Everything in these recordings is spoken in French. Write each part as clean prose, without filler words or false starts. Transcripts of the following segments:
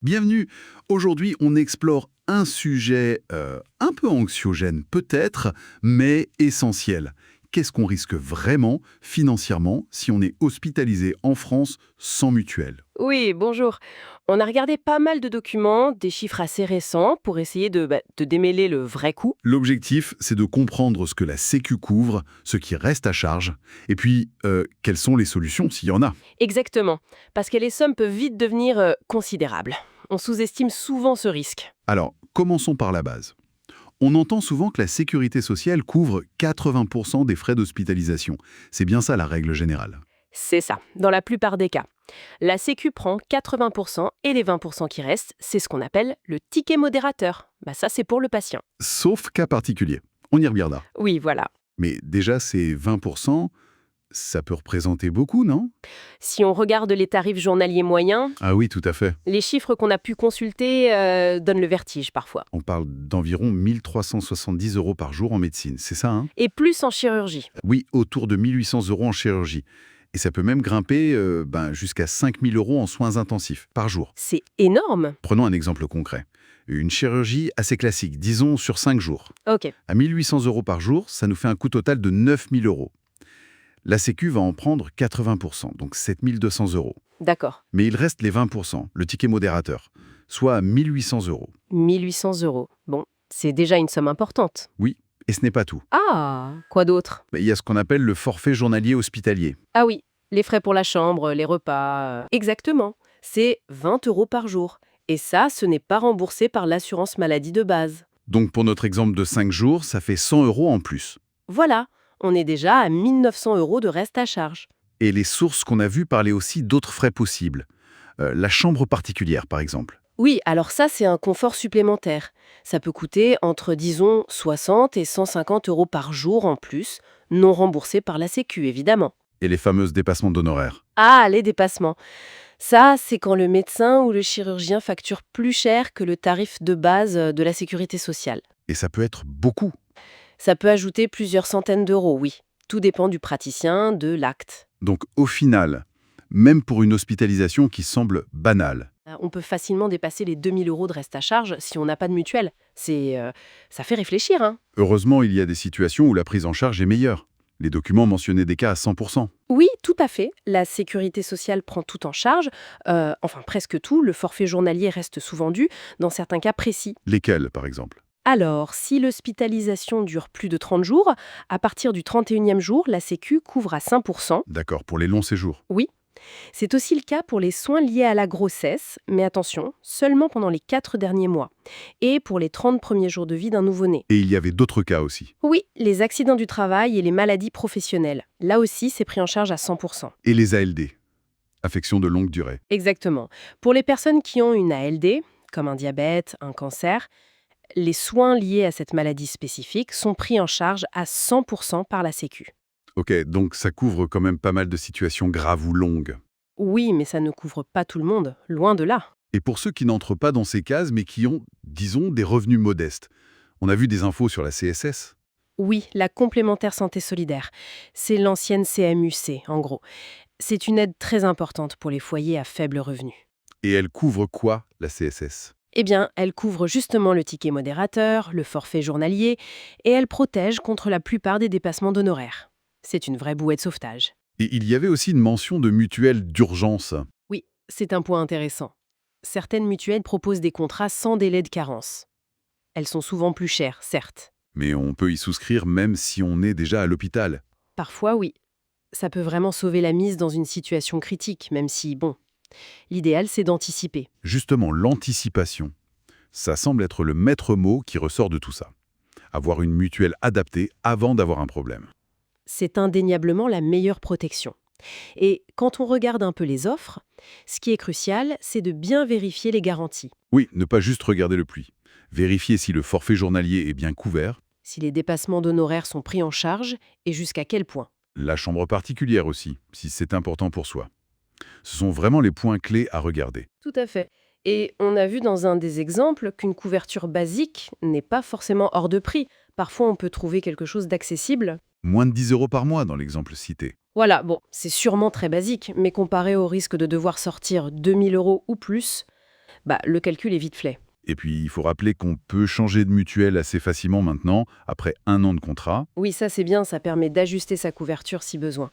Bienvenue. Aujourd'hui, on explore un sujet un peu anxiogène peut-être, mais essentiel. Qu'est-ce qu'on risque vraiment financièrement si on est hospitalisé en France sans mutuelle? Oui, bonjour. On a regardé pas mal de documents, des chiffres assez récents, pour essayer de démêler le vrai coût. L'objectif, c'est de comprendre ce que la Sécu couvre, ce qui reste à charge, et puis quelles sont les solutions s'il y en a. Exactement, parce que les sommes peuvent vite devenir considérables. On sous-estime souvent ce risque. Alors, commençons par la base. On entend souvent que la sécurité sociale couvre 80% des frais d'hospitalisation. C'est bien ça la règle générale. C'est ça, dans la plupart des cas. La Sécu prend 80% et les 20% qui restent, c'est ce qu'on appelle le ticket modérateur. Ça, c'est pour le patient. Sauf cas particulier. On y reviendra. Oui, voilà. Mais déjà, ces 20%, ça peut représenter beaucoup, non? Si on regarde les tarifs journaliers moyens, Ah oui, tout à fait. les chiffres qu'on a pu consulter donnent le vertige parfois. On parle d'environ 1370 euros par jour en médecine, c'est ça, hein? Et plus en chirurgie. Oui, autour de 1800 euros en chirurgie. Et ça peut même grimper jusqu'à 5000 euros en soins intensifs par jour. C'est énorme. Prenons un exemple concret. Une chirurgie assez classique, disons sur 5 jours. Ok. À 1800 euros par jour, ça nous fait un coût total de 9000 euros. La Sécu va en prendre 80%, donc 7200 euros. D'accord. Mais il reste les 20%, le ticket modérateur, soit à 1800 euros. 1800 euros. Bon, c'est déjà une somme importante. Oui, et ce n'est pas tout. Ah, quoi d'autre? Mais il y a ce qu'on appelle le forfait journalier hospitalier. Ah oui, les frais pour la chambre, les repas. Exactement. C'est 20 euros par jour. Et ça, ce n'est pas remboursé par l'assurance maladie de base. Donc pour notre exemple de 5 jours, ça fait 100 euros en plus. Voilà, on est déjà à 1900 euros de reste à charge. Et les sources qu'on a vues parlaient aussi d'autres frais possibles. La chambre particulière, par exemple. Oui, alors ça, c'est un confort supplémentaire. Ça peut coûter entre, disons, 60 et 150 euros par jour en plus, non remboursé par la Sécu, évidemment. Et les fameuses dépassements d'honoraires. Ah, les dépassements. Ça, c'est quand le médecin ou le chirurgien facture plus cher que le tarif de base de la sécurité sociale. Et ça peut être beaucoup. Ça peut ajouter plusieurs centaines d'euros, oui. Tout dépend du praticien, de l'acte. Donc au final, même pour une hospitalisation qui semble banale, On peut facilement dépasser les 2000 euros de reste à charge si on n'a pas de mutuelle. Ça fait réfléchir, hein. heureusement, il y a des situations où la prise en charge est meilleure. Les documents mentionnaient des cas à 100%. Oui, tout à fait. La sécurité sociale prend tout en charge. Enfin, presque tout. Le forfait journalier reste souvent dû, dans certains cas précis. Lesquels, par exemple? Alors, si l'hospitalisation dure plus de 30 jours, à partir du 31e jour, la Sécu couvre à 5%. D'accord, pour les longs séjours. Oui, c'est aussi le cas pour les soins liés à la grossesse, mais attention, seulement pendant les 4 derniers mois, et pour les 30 premiers jours de vie d'un nouveau-né. Et il y avait d'autres cas aussi. Oui, les accidents du travail et les maladies professionnelles. Là aussi, c'est pris en charge à 100%. Et les ALD, affections de longue durée. Exactement. Pour les personnes qui ont une ALD, comme un diabète, un cancer, les soins liés à cette maladie spécifique sont pris en charge à 100% par la Sécu. Ok, donc ça couvre quand même pas mal de situations graves ou longues. Oui, mais ça ne couvre pas tout le monde, loin de là. Et pour ceux qui n'entrent pas dans ces cases, mais qui ont, disons, des revenus modestes. On a vu des infos sur la CSS. Oui, la complémentaire santé solidaire. C'est l'ancienne CMU-C, en gros. C'est une aide très importante pour les foyers à faible revenu. Et elle couvre quoi, la CSS? Eh bien, elle couvre justement le ticket modérateur, le forfait journalier, et elle protège contre la plupart des dépassements d'honoraires. C'est une vraie bouée de sauvetage. Et il y avait aussi une mention de mutuelle d'urgence. Oui, c'est un point intéressant. Certaines mutuelles proposent des contrats sans délai de carence. Elles sont souvent plus chères, certes. Mais on peut y souscrire même si on est déjà à l'hôpital. Parfois, oui. Ça peut vraiment sauver la mise dans une situation critique, même si, bon, l'idéal, c'est d'anticiper. Justement, l'anticipation. Ça semble être le maître mot qui ressort de tout ça. Avoir une mutuelle adaptée avant d'avoir un problème. C'est indéniablement la meilleure protection. Et quand on regarde un peu les offres, ce qui est crucial, c'est de bien vérifier les garanties. Oui, ne pas juste regarder le prix. Vérifier si le forfait journalier est bien couvert. Si les dépassements d'honoraires sont pris en charge et jusqu'à quel point. La chambre particulière aussi, si c'est important pour soi. Ce sont vraiment les points clés à regarder. Tout à fait. Et on a vu dans un des exemples qu'une couverture basique n'est pas forcément hors de prix. Parfois, on peut trouver quelque chose d'accessible. Moins de 10 euros par mois dans l'exemple cité. Voilà, bon, c'est sûrement très basique, mais comparé au risque de devoir sortir 2000 euros ou plus, Le calcul est vite fait. Et puis, il faut rappeler qu'on peut changer de mutuelle assez facilement maintenant, après 1 an de contrat. Oui, ça c'est bien, ça permet d'ajuster sa couverture si besoin.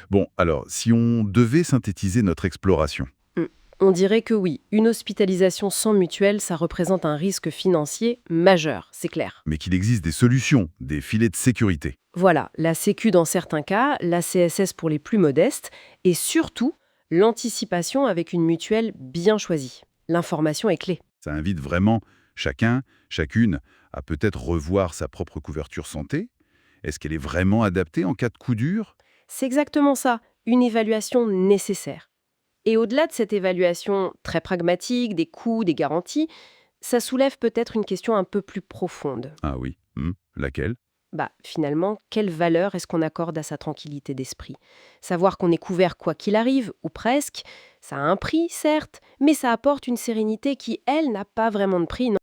Bon, alors, si on devait synthétiser notre exploration, Hmm. On dirait que oui, une hospitalisation sans mutuelle, ça représente un risque financier majeur, c'est clair. mais qu'il existe des solutions, des filets de sécurité. Voilà, la Sécu dans certains cas, la CSS pour les plus modestes, et surtout, l'anticipation avec une mutuelle bien choisie. L'information est clé. Ça invite vraiment chacun, chacune, à peut-être revoir sa propre couverture santé. Est-ce qu'elle est vraiment adaptée en cas de coup dur? C'est exactement ça, une évaluation nécessaire. Et au-delà de cette évaluation très pragmatique, des coûts, des garanties, ça soulève peut-être une question un peu plus profonde. Ah oui. Laquelle? Finalement, quelle valeur est-ce qu'on accorde à sa tranquillité d'esprit? Savoir qu'on est couvert quoi qu'il arrive, ou presque, ça a un prix, certes, mais ça apporte une sérénité qui, elle, n'a pas vraiment de prix, non?